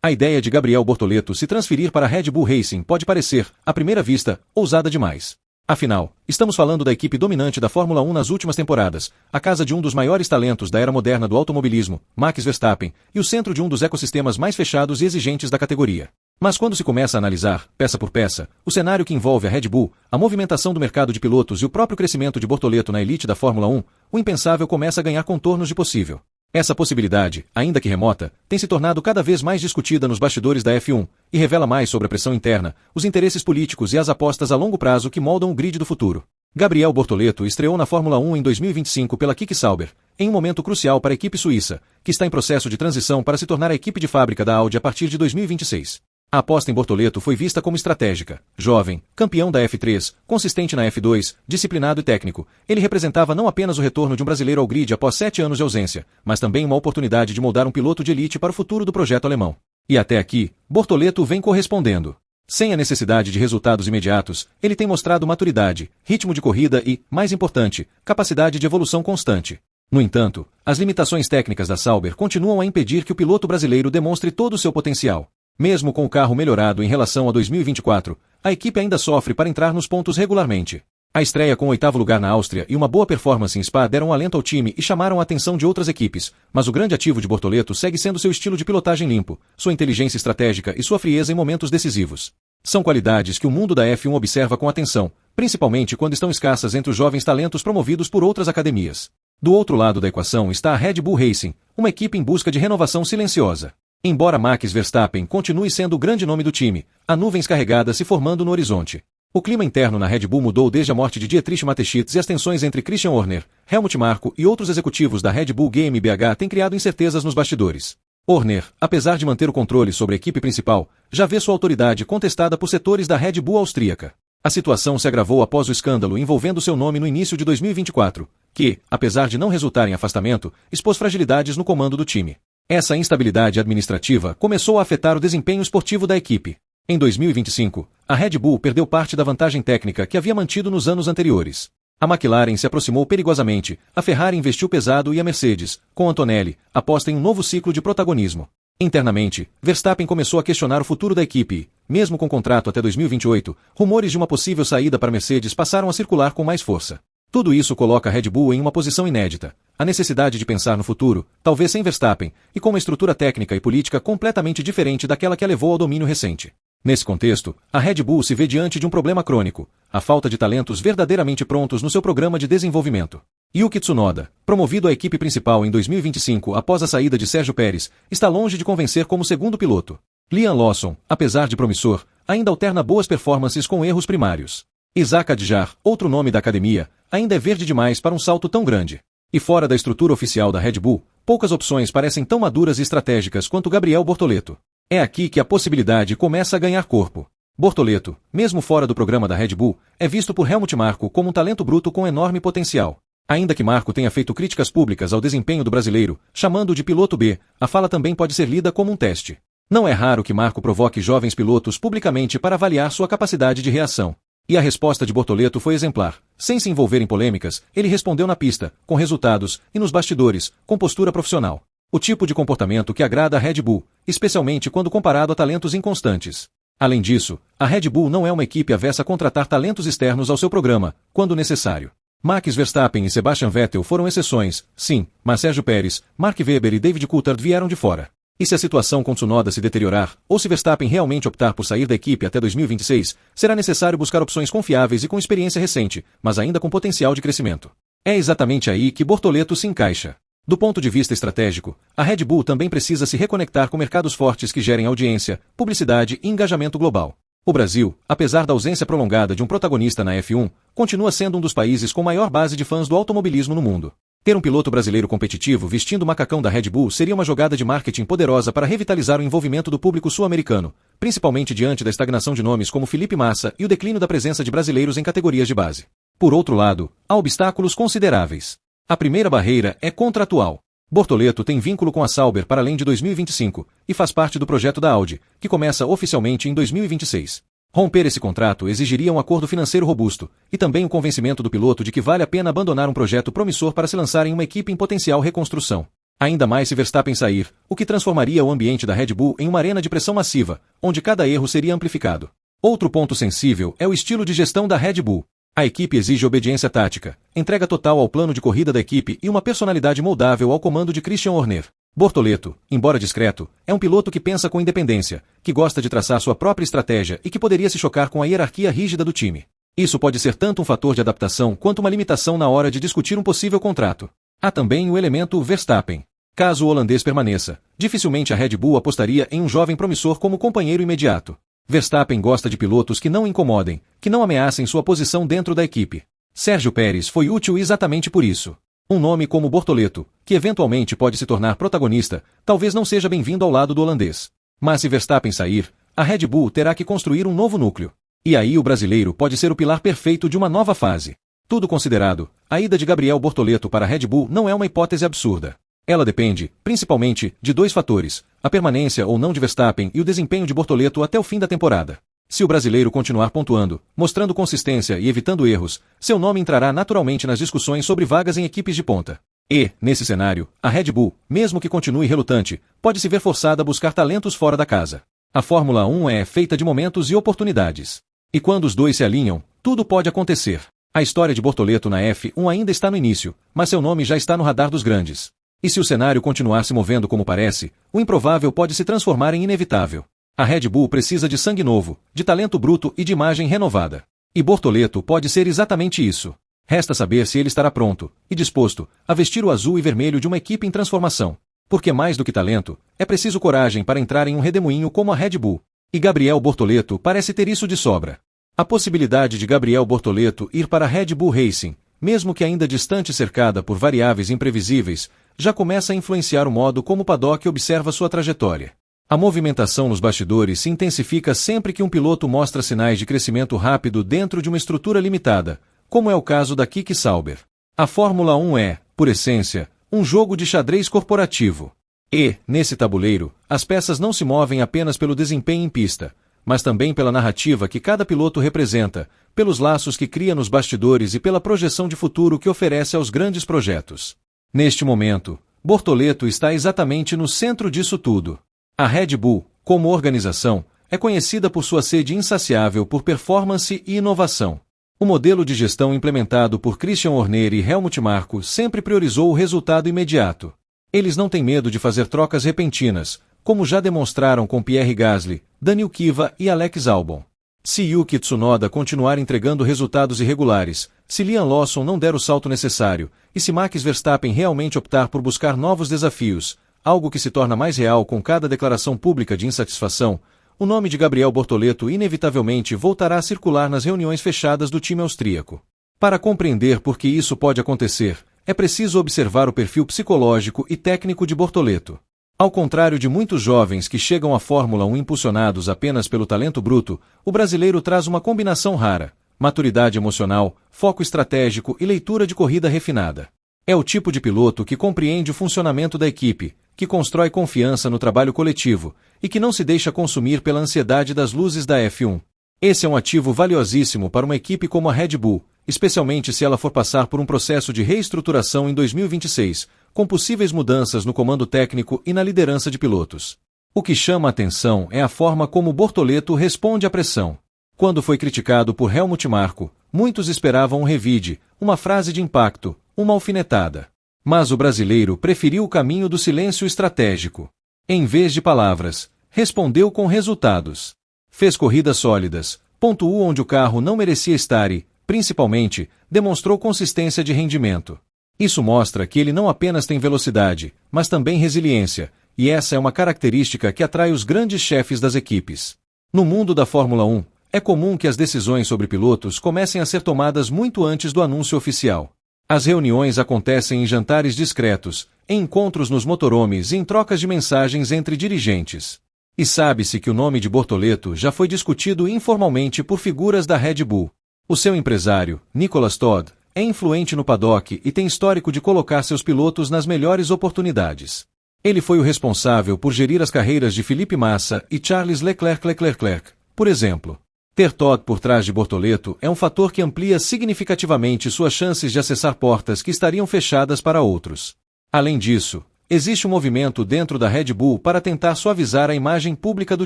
A ideia de Gabriel Bortoleto se transferir para a Red Bull Racing pode parecer, à primeira vista, ousada demais. Afinal, estamos falando da equipe dominante da Fórmula 1 nas últimas temporadas, a casa de um dos maiores talentos da era moderna do automobilismo, Max Verstappen, e o centro de um dos ecossistemas mais fechados e exigentes da categoria. Mas quando se começa a analisar, peça por peça, o cenário que envolve a Red Bull, a movimentação do mercado de pilotos e o próprio crescimento de Bortoleto na elite da Fórmula 1, o impensável começa a ganhar contornos de possível. Essa possibilidade, ainda que remota, tem se tornado cada vez mais discutida nos bastidores da F1 e revela mais sobre a pressão interna, os interesses políticos e as apostas a longo prazo que moldam o grid do futuro. Gabriel Bortoleto estreou na Fórmula 1 em 2025 pela Keke Sauber, em um momento crucial para a equipe suíça, que está em processo de transição para se tornar a equipe de fábrica da Audi a partir de 2026. A aposta em Bortoleto foi vista como estratégica. Jovem, campeão da F3, consistente na F2, disciplinado e técnico, ele representava não apenas o retorno de um brasileiro ao grid após 7 anos de ausência, mas também uma oportunidade de moldar um piloto de elite para o futuro do projeto alemão. E até aqui, Bortoleto vem correspondendo. Sem a necessidade de resultados imediatos, ele tem mostrado maturidade, ritmo de corrida e, mais importante, capacidade de evolução constante. No entanto, as limitações técnicas da Sauber continuam a impedir que o piloto brasileiro demonstre todo o seu potencial. Mesmo com o carro melhorado em relação a 2024, a equipe ainda sofre para entrar nos pontos regularmente. A estreia com o 8º lugar na Áustria e uma boa performance em Spa deram um alento ao time e chamaram a atenção de outras equipes, mas o grande ativo de Bortoleto segue sendo seu estilo de pilotagem limpo, sua inteligência estratégica e sua frieza em momentos decisivos. São qualidades que o mundo da F1 observa com atenção, principalmente quando estão escassas entre os jovens talentos promovidos por outras academias. Do outro lado da equação está a Red Bull Racing, uma equipe em busca de renovação silenciosa. Embora Max Verstappen continue sendo o grande nome do time, há nuvens carregadas se formando no horizonte. O clima interno na Red Bull mudou desde a morte de Dietrich Mateschitz e as tensões entre Christian Horner, Helmut Marko e outros executivos da Red Bull GmbH têm criado incertezas nos bastidores. Horner, apesar de manter o controle sobre a equipe principal, já vê sua autoridade contestada por setores da Red Bull austríaca. A situação se agravou após o escândalo envolvendo seu nome no início de 2024, que, apesar de não resultar em afastamento, expôs fragilidades no comando do time. Essa instabilidade administrativa começou a afetar o desempenho esportivo da equipe. Em 2025, a Red Bull perdeu parte da vantagem técnica que havia mantido nos anos anteriores. A McLaren se aproximou perigosamente, a Ferrari investiu pesado e a Mercedes, com Antonelli, aposta em um novo ciclo de protagonismo. Internamente, Verstappen começou a questionar o futuro da equipe e, mesmo com contrato até 2028, rumores de uma possível saída para a Mercedes passaram a circular com mais força. Tudo isso coloca a Red Bull em uma posição inédita. A necessidade de pensar no futuro, talvez sem Verstappen, e com uma estrutura técnica e política completamente diferente daquela que a levou ao domínio recente. Nesse contexto, a Red Bull se vê diante de um problema crônico, a falta de talentos verdadeiramente prontos no seu programa de desenvolvimento. Yuki Tsunoda, promovido à equipe principal em 2025 após a saída de Sérgio Pérez, está longe de convencer como segundo piloto. Liam Lawson, apesar de promissor, ainda alterna boas performances com erros primários. Isaac Adjar, outro nome da academia, ainda é verde demais para um salto tão grande. E fora da estrutura oficial da Red Bull, poucas opções parecem tão maduras e estratégicas quanto Gabriel Bortoleto. É aqui que a possibilidade começa a ganhar corpo. Bortoleto, mesmo fora do programa da Red Bull, é visto por Helmut Marko como um talento bruto com enorme potencial. Ainda que Marko tenha feito críticas públicas ao desempenho do brasileiro, chamando-o de piloto B, a fala também pode ser lida como um teste. Não é raro que Marko provoque jovens pilotos publicamente para avaliar sua capacidade de reação. E a resposta de Bortoleto foi exemplar. Sem se envolver em polêmicas, ele respondeu na pista, com resultados, e nos bastidores, com postura profissional. O tipo de comportamento que agrada a Red Bull, especialmente quando comparado a talentos inconstantes. Além disso, a Red Bull não é uma equipe avessa a contratar talentos externos ao seu programa, quando necessário. Max Verstappen e Sebastian Vettel foram exceções, sim, mas Sérgio Pérez, Mark Webber e David Coulthard vieram de fora. E se a situação com Tsunoda se deteriorar, ou se Verstappen realmente optar por sair da equipe até 2026, será necessário buscar opções confiáveis e com experiência recente, mas ainda com potencial de crescimento. É exatamente aí que Bortoleto se encaixa. Do ponto de vista estratégico, a Red Bull também precisa se reconectar com mercados fortes que gerem audiência, publicidade e engajamento global. O Brasil, apesar da ausência prolongada de um protagonista na F1, continua sendo um dos países com maior base de fãs do automobilismo no mundo. Ter um piloto brasileiro competitivo vestindo o macacão da Red Bull seria uma jogada de marketing poderosa para revitalizar o envolvimento do público sul-americano, principalmente diante da estagnação de nomes como Felipe Massa e o declínio da presença de brasileiros em categorias de base. Por outro lado, há obstáculos consideráveis. A primeira barreira é contratual. Bortoleto tem vínculo com a Sauber para além de 2025 e faz parte do projeto da Audi, que começa oficialmente em 2026. Romper esse contrato exigiria um acordo financeiro robusto, e também o convencimento do piloto de que vale a pena abandonar um projeto promissor para se lançar em uma equipe em potencial reconstrução. Ainda mais se Verstappen sair, o que transformaria o ambiente da Red Bull em uma arena de pressão massiva, onde cada erro seria amplificado. Outro ponto sensível é o estilo de gestão da Red Bull. A equipe exige obediência tática, entrega total ao plano de corrida da equipe e uma personalidade moldável ao comando de Christian Horner. Bortoleto, embora discreto, é um piloto que pensa com independência, que gosta de traçar sua própria estratégia e que poderia se chocar com a hierarquia rígida do time. Isso pode ser tanto um fator de adaptação quanto uma limitação na hora de discutir um possível contrato. Há também o elemento Verstappen. Caso o holandês permaneça, dificilmente a Red Bull apostaria em um jovem promissor como companheiro imediato. Verstappen gosta de pilotos que não incomodem, que não ameacem sua posição dentro da equipe. Sérgio Pérez foi útil exatamente por isso. Um nome como Bortoleto, que eventualmente pode se tornar protagonista, talvez não seja bem-vindo ao lado do holandês. Mas se Verstappen sair, a Red Bull terá que construir um novo núcleo. E aí o brasileiro pode ser o pilar perfeito de uma nova fase. Tudo considerado, a ida de Gabriel Bortoleto para a Red Bull não é uma hipótese absurda. Ela depende, principalmente, de dois fatores: a permanência ou não de Verstappen e o desempenho de Bortoleto até o fim da temporada. Se o brasileiro continuar pontuando, mostrando consistência e evitando erros, seu nome entrará naturalmente nas discussões sobre vagas em equipes de ponta. E, nesse cenário, a Red Bull, mesmo que continue relutante, pode se ver forçada a buscar talentos fora da casa. A Fórmula 1 é feita de momentos e oportunidades. E quando os dois se alinham, tudo pode acontecer. A história de Bortoleto na F1 ainda está no início, mas seu nome já está no radar dos grandes. E se o cenário continuar se movendo como parece, o improvável pode se transformar em inevitável. A Red Bull precisa de sangue novo, de talento bruto e de imagem renovada. E Bortoleto pode ser exatamente isso. Resta saber se ele estará pronto e disposto a vestir o azul e vermelho de uma equipe em transformação. Porque mais do que talento, é preciso coragem para entrar em um redemoinho como a Red Bull. E Gabriel Bortoleto parece ter isso de sobra. A possibilidade de Gabriel Bortoleto ir para a Red Bull Racing, mesmo que ainda distante e cercada por variáveis imprevisíveis, já começa a influenciar o modo como o paddock observa sua trajetória. A movimentação nos bastidores se intensifica sempre que um piloto mostra sinais de crescimento rápido dentro de uma estrutura limitada, como é o caso da Keke Sauber. A Fórmula 1 é, por essência, um jogo de xadrez corporativo. E, nesse tabuleiro, as peças não se movem apenas pelo desempenho em pista, mas também pela narrativa que cada piloto representa, pelos laços que cria nos bastidores e pela projeção de futuro que oferece aos grandes projetos. Neste momento, Bortoleto está exatamente no centro disso tudo. A Red Bull, como organização, é conhecida por sua sede insaciável por performance e inovação. O modelo de gestão implementado por Christian Horner e Helmut Marko sempre priorizou o resultado imediato. Eles não têm medo de fazer trocas repentinas, como já demonstraram com Pierre Gasly, Daniil Kvyat e Alex Albon. Se Yuki Tsunoda continuar entregando resultados irregulares, se Liam Lawson não der o salto necessário, e se Max Verstappen realmente optar por buscar novos desafios, algo que se torna mais real com cada declaração pública de insatisfação, o nome de Gabriel Bortoleto inevitavelmente voltará a circular nas reuniões fechadas do time austríaco. Para compreender por que isso pode acontecer, é preciso observar o perfil psicológico e técnico de Bortoleto. Ao contrário de muitos jovens que chegam à Fórmula 1 impulsionados apenas pelo talento bruto, o brasileiro traz uma combinação rara: maturidade emocional, foco estratégico e leitura de corrida refinada. É o tipo de piloto que compreende o funcionamento da equipe, que constrói confiança no trabalho coletivo e que não se deixa consumir pela ansiedade das luzes da F1. Esse é um ativo valiosíssimo para uma equipe como a Red Bull, especialmente se ela for passar por um processo de reestruturação em 2026, com possíveis mudanças no comando técnico e na liderança de pilotos. O que chama a atenção é a forma como Bortoleto responde à pressão. Quando foi criticado por Helmut Marko, muitos esperavam um revide, uma frase de impacto, uma alfinetada. Mas o brasileiro preferiu o caminho do silêncio estratégico. Em vez de palavras, respondeu com resultados. Fez corridas sólidas, pontuou onde o carro não merecia estar e, principalmente, demonstrou consistência de rendimento. Isso mostra que ele não apenas tem velocidade, mas também resiliência, e essa é uma característica que atrai os grandes chefes das equipes. No mundo da Fórmula 1, é comum que as decisões sobre pilotos comecem a ser tomadas muito antes do anúncio oficial. As reuniões acontecem em jantares discretos, em encontros nos motorhomes e em trocas de mensagens entre dirigentes. E sabe-se que o nome de Bortoleto já foi discutido informalmente por figuras da Red Bull. O seu empresário, Nicolas Todd, é influente no paddock e tem histórico de colocar seus pilotos nas melhores oportunidades. Ele foi o responsável por gerir as carreiras de Felipe Massa e Charles Leclerc, por exemplo. Ter Todd por trás de Bortoleto é um fator que amplia significativamente suas chances de acessar portas que estariam fechadas para outros. Além disso, existe um movimento dentro da Red Bull para tentar suavizar a imagem pública do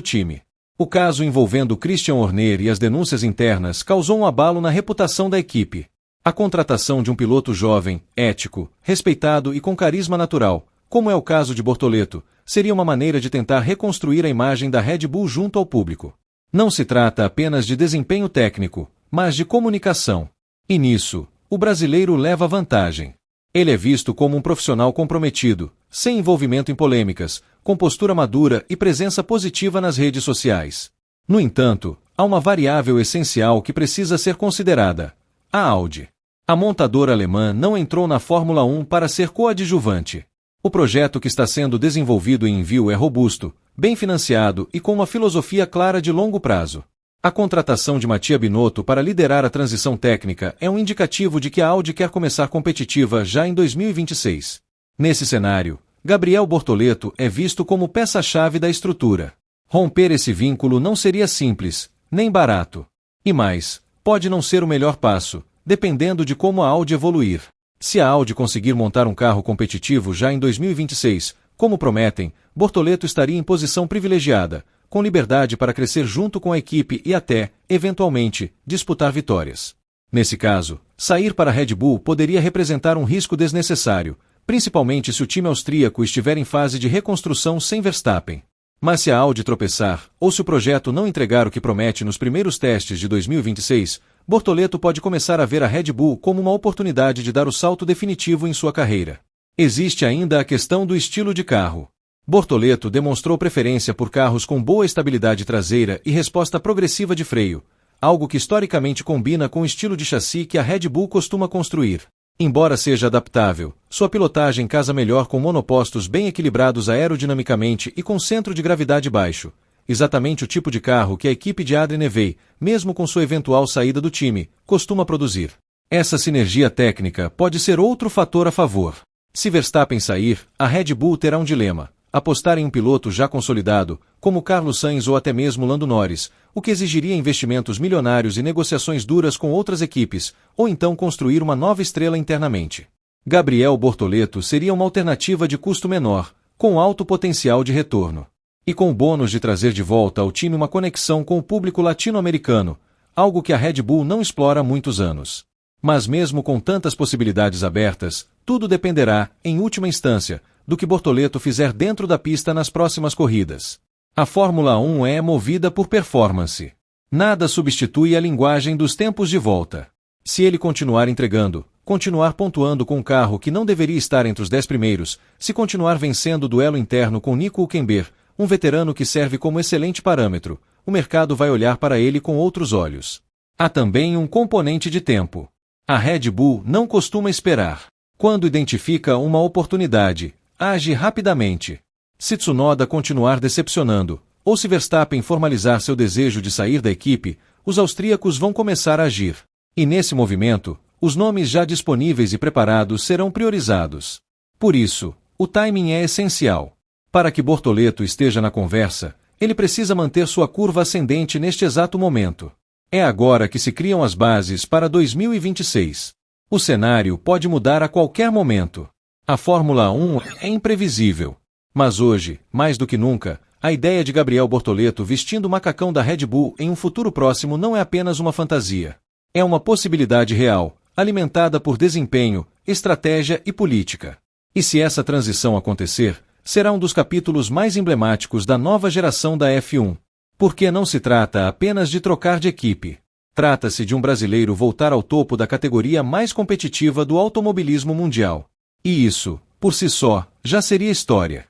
time. O caso envolvendo Christian Horner e as denúncias internas causou um abalo na reputação da equipe. A contratação de um piloto jovem, ético, respeitado e com carisma natural, como é o caso de Bortoleto, seria uma maneira de tentar reconstruir a imagem da Red Bull junto ao público. Não se trata apenas de desempenho técnico, mas de comunicação. E nisso, o brasileiro leva vantagem. Ele é visto como um profissional comprometido, sem envolvimento em polêmicas, com postura madura e presença positiva nas redes sociais. No entanto, há uma variável essencial que precisa ser considerada: a Audi. A montadora alemã não entrou na Fórmula 1 para ser coadjuvante. O projeto que está sendo desenvolvido em envio é robusto, bem financiado e com uma filosofia clara de longo prazo. A contratação de Mattia Binotto para liderar a transição técnica é um indicativo de que a Audi quer começar competitiva já em 2026. Nesse cenário, Gabriel Bortoleto é visto como peça-chave da estrutura. Romper esse vínculo não seria simples, nem barato. E mais, pode não ser o melhor passo, dependendo de como a Audi evoluir. Se a Audi conseguir montar um carro competitivo já em 2026, como prometem, Bortoleto estaria em posição privilegiada, com liberdade para crescer junto com a equipe e até, eventualmente, disputar vitórias. Nesse caso, sair para a Red Bull poderia representar um risco desnecessário, principalmente se o time austríaco estiver em fase de reconstrução sem Verstappen. Mas se a Audi tropeçar, ou se o projeto não entregar o que promete nos primeiros testes de 2026, Bortoleto pode começar a ver a Red Bull como uma oportunidade de dar o salto definitivo em sua carreira. Existe ainda a questão do estilo de carro. Bortoleto demonstrou preferência por carros com boa estabilidade traseira e resposta progressiva de freio, algo que historicamente combina com o estilo de chassi que a Red Bull costuma construir. Embora seja adaptável, sua pilotagem casa melhor com monopostos bem equilibrados aerodinamicamente e com centro de gravidade baixo, exatamente o tipo de carro que a equipe de Adrien Newey, mesmo com sua eventual saída do time, costuma produzir. Essa sinergia técnica pode ser outro fator a favor. Se Verstappen sair, a Red Bull terá um dilema: apostar em um piloto já consolidado, como Carlos Sainz ou até mesmo Lando Norris, o que exigiria investimentos milionários e negociações duras com outras equipes, ou então construir uma nova estrela internamente. Gabriel Bortoleto seria uma alternativa de custo menor, com alto potencial de retorno. E com o bônus de trazer de volta ao time uma conexão com o público latino-americano, algo que a Red Bull não explora há muitos anos. Mas mesmo com tantas possibilidades abertas, tudo dependerá, em última instância, do que Bortoleto fizer dentro da pista nas próximas corridas. A Fórmula 1 é movida por performance. Nada substitui a linguagem dos tempos de volta. Se ele continuar entregando, continuar pontuando com um carro que não deveria estar entre os 10 primeiros, se continuar vencendo o duelo interno com Nico Hülkenberg, um veterano que serve como excelente parâmetro, o mercado vai olhar para ele com outros olhos. Há também um componente de tempo. A Red Bull não costuma esperar. Quando identifica uma oportunidade, age rapidamente. Se Tsunoda continuar decepcionando, ou se Verstappen formalizar seu desejo de sair da equipe, os austríacos vão começar a agir. E nesse movimento, os nomes já disponíveis e preparados serão priorizados. Por isso, o timing é essencial. Para que Bortoleto esteja na conversa, ele precisa manter sua curva ascendente neste exato momento. É agora que se criam as bases para 2026. O cenário pode mudar a qualquer momento. A Fórmula 1 é imprevisível. Mas hoje, mais do que nunca, a ideia de Gabriel Bortoleto vestindo o macacão da Red Bull em um futuro próximo não é apenas uma fantasia. É uma possibilidade real, alimentada por desempenho, estratégia e política. E se essa transição acontecer, será um dos capítulos mais emblemáticos da nova geração da F1. Porque não se trata apenas de trocar de equipe. Trata-se de um brasileiro voltar ao topo da categoria mais competitiva do automobilismo mundial. E isso, por si só, já seria história.